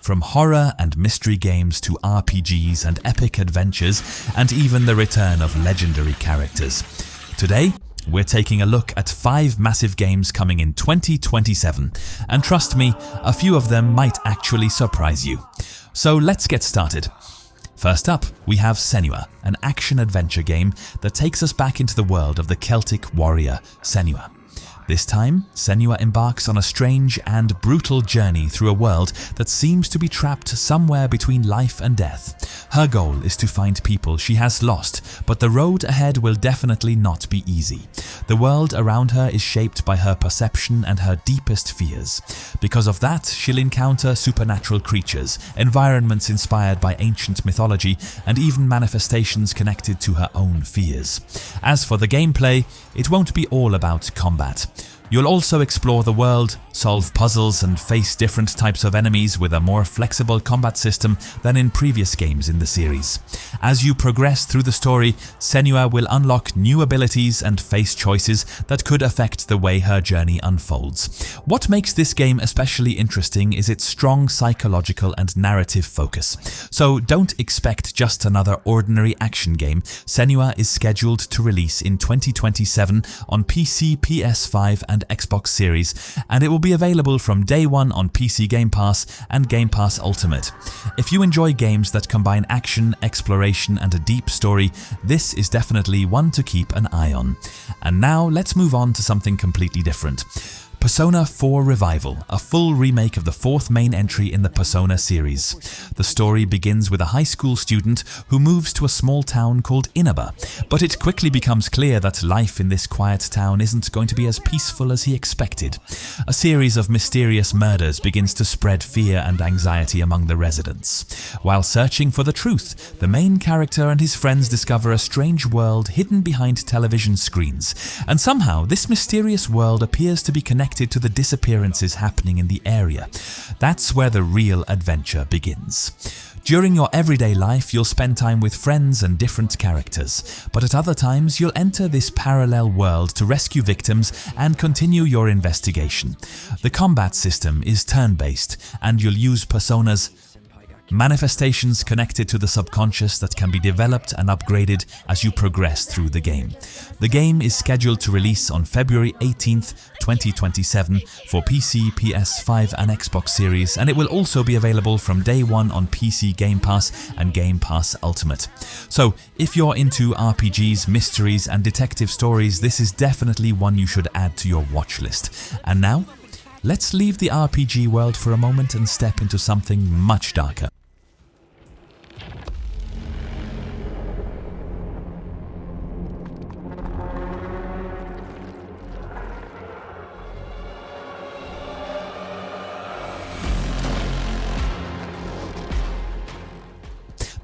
from horror and mystery games to RPGs and epic adventures, and even the return of legendary characters. Today, we're taking a look at 5 massive games coming in 2027, and trust me, a few of them might actually surprise you. So let's get started. First up, we have Senua, an action-adventure game that takes us back into the world of the Celtic warrior Senua. This time, Senua embarks on a strange and brutal journey through a world that seems to be trapped somewhere between life and death. Her goal is to find people she has lost, but the road ahead will definitely not be easy. The world around her is shaped by her perception and her deepest fears. Because of that, she'll encounter supernatural creatures, environments inspired by ancient mythology, and even manifestations connected to her own fears. As for the gameplay, it won't be all about combat. You'll also explore the world, solve puzzles and face different types of enemies with a more flexible combat system than in previous games in the series. As you progress through the story, Senua will unlock new abilities and face choices that could affect the way her journey unfolds. What makes this game especially interesting is its strong psychological and narrative focus. So don't expect just another ordinary action game. Senua is scheduled to release in 2027 on PC, PS5 and Xbox Series, and it will be available from day one on PC Game Pass and Game Pass Ultimate. If you enjoy games that combine action, exploration and a deep story, this is definitely one to keep an eye on. And now let's move on to something completely different. Persona 4 Revival, a full remake of the 4th main entry in the Persona series. The story begins with a high school student who moves to a small town called Inaba, but it quickly becomes clear that life in this quiet town isn't going to be as peaceful as he expected. A series of mysterious murders begins to spread fear and anxiety among the residents. While searching for the truth, the main character and his friends discover a strange world hidden behind television screens, and somehow this mysterious world appears to be connected to the disappearances happening in the area. That's where the real adventure begins. During your everyday life, you'll spend time with friends and different characters, but at other times you'll enter this parallel world to rescue victims and continue your investigation. The combat system is turn-based, and you'll use personas, manifestations connected to the subconscious that can be developed and upgraded as you progress through the game. The game is scheduled to release on February 18th, 2027 for PC, PS5 and Xbox Series, and it will also be available from day one on PC Game Pass and Game Pass Ultimate. So if you're into RPGs, mysteries and detective stories, this is definitely one you should add to your watch list. And now, let's leave the RPG world for a moment and step into something much darker.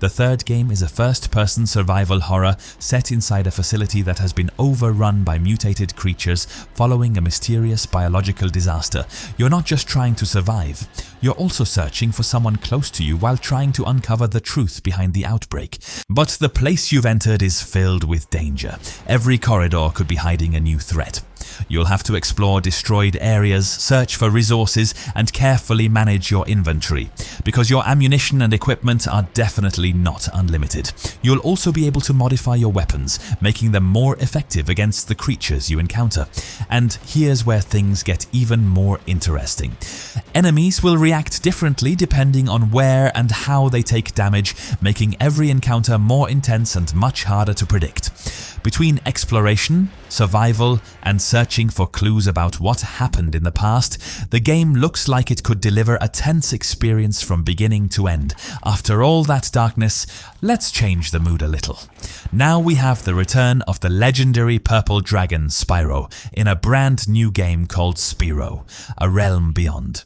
The third game is a first-person survival horror set inside a facility that has been overrun by mutated creatures following a mysterious biological disaster. You're not just trying to survive, you're also searching for someone close to you while trying to uncover the truth behind the outbreak. But the place you've entered is filled with danger. Every corridor could be hiding a new threat. You'll have to explore destroyed areas, search for resources, and carefully manage your inventory, because your ammunition and equipment are definitely not unlimited. You'll also be able to modify your weapons, making them more effective against the creatures you encounter. And here's where things get even more interesting. Enemies will react differently depending on where and how they take damage, making every encounter more intense and much harder to predict. Between exploration, survival, and searching for clues about what happened in the past, the game looks like it could deliver a tense experience from beginning to end. After all that darkness, let's change the mood a little. Now we have the return of the legendary purple dragon Spyro in a brand new game called Spyro, A Realm Beyond.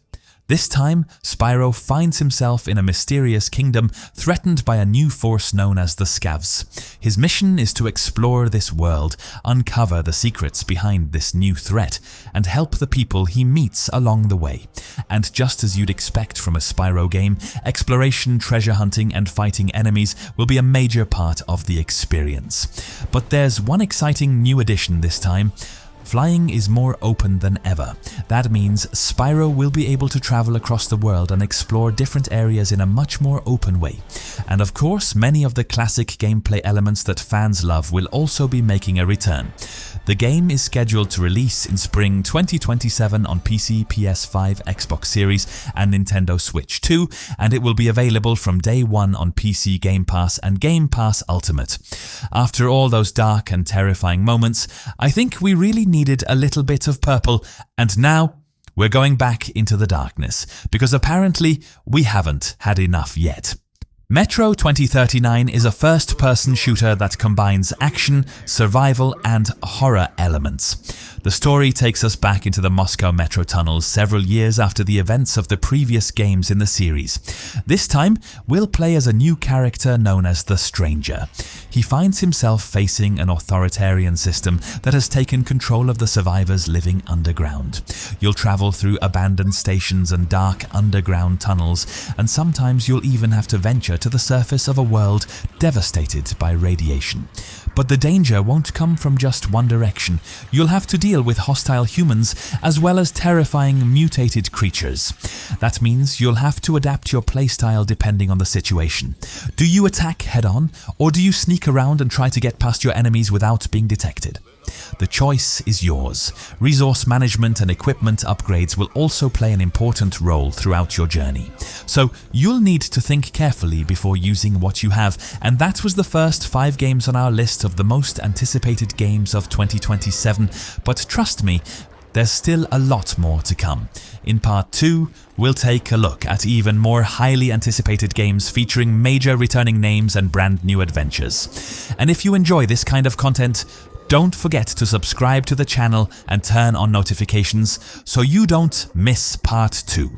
This time, Spyro finds himself in a mysterious kingdom threatened by a new force known as the Scavs. His mission is to explore this world, uncover the secrets behind this new threat, and help the people he meets along the way. And just as you'd expect from a Spyro game, exploration, treasure hunting, and fighting enemies will be a major part of the experience. But there's one exciting new addition this time. flying is more open than ever. That means Spyro will be able to travel across the world and explore different areas in a much more open way. And of course, many of the classic gameplay elements that fans love will also be making a return. The game is scheduled to release in spring 2027 on PC, PS5, Xbox Series and Nintendo Switch 2, and it will be available from day one on PC Game Pass and Game Pass Ultimate. After all those dark and terrifying moments, I think we really needed a little bit of purple, and now we're going back into the darkness, because apparently we haven't had enough yet. Metro 2039 is a first-person shooter that combines action, survival and horror elements. The story takes us back into the Moscow metro tunnels several years after the events of the previous games in the series. This time, we'll play as a new character known as the Stranger. He finds himself facing an authoritarian system that has taken control of the survivors living underground. You'll travel through abandoned stations and dark underground tunnels, and sometimes you'll even have to venture to the surface of a world devastated by radiation. But the danger won't come from just one direction. You'll have to deal with hostile humans as well as terrifying mutated creatures. That means you'll have to adapt your playstyle depending on the situation. Do you attack head-on, or do you sneak around and try to get past your enemies without being detected? The choice is yours. Resource management and equipment upgrades will also play an important role throughout your journey. So you'll need to think carefully before using what you have, and that was the first 5 games on our list of the most anticipated games of 2027, but trust me, there's still a lot more to come. In part 2, we'll take a look at even more highly anticipated games featuring major returning names and brand new adventures. And if you enjoy this kind of content, don't forget to subscribe to the channel and turn on notifications so you don't miss part 2.